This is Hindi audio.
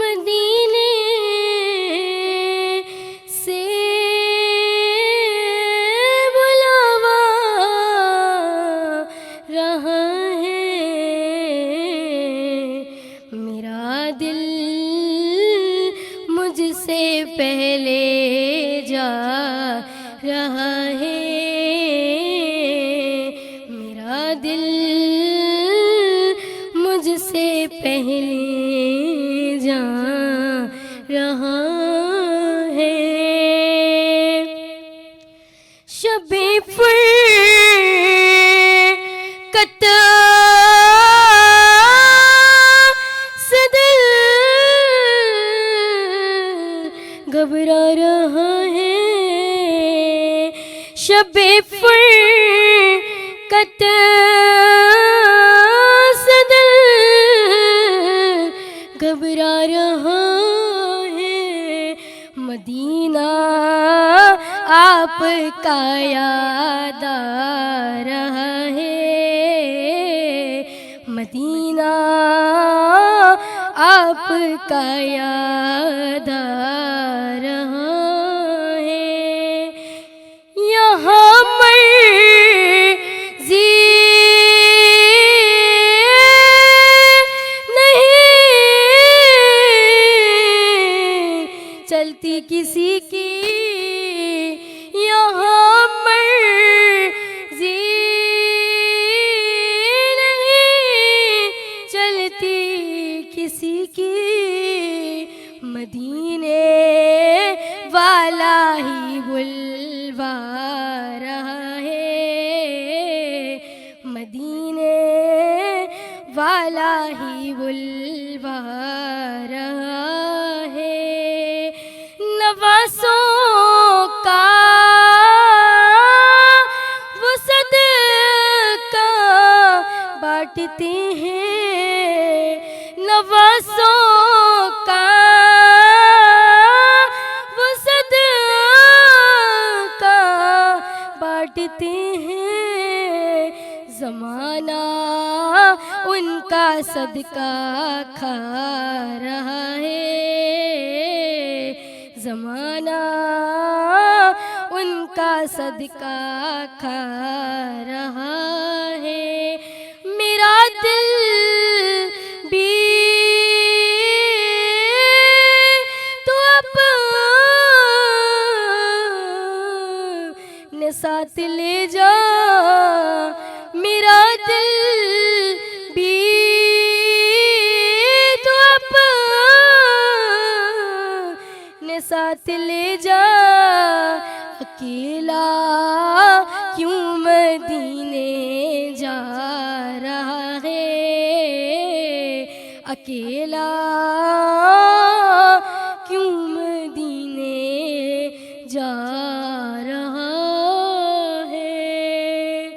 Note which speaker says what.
Speaker 1: मदीने से बुलावा रहा है, मेरा दिल मुझसे पहले जा रहा है, मेरा दिल मुझसे पहले जा रहा है। शबे फुरकत से दिल घबरा रहा है, शबे फुरकत से दिल घबरा रहा है। मदीना आपका याद आ रहा है, मदीना आपका याद आ रहा है। यहाँ मर्ज़ी नहीं चलती किसी की, यहाँ मर्ज़ी नहीं चलती किसी की, मदीने वाला ही बुलवा रहा है, मदीने वाला ही बुलवा रहा है। नवासों का वो सदका बांटते हैं, नवासों का वो सदका बांटते हैं। ज़माना उनका सदका खा रहा है, ज़माना उनका सदका खा रहा है। मेरा दिल भी तो अपने साथ ले जा, मेरा दिल भी तो अपने साथ ले जा। अकेला क्यों मदीने जा रहा है, अकेला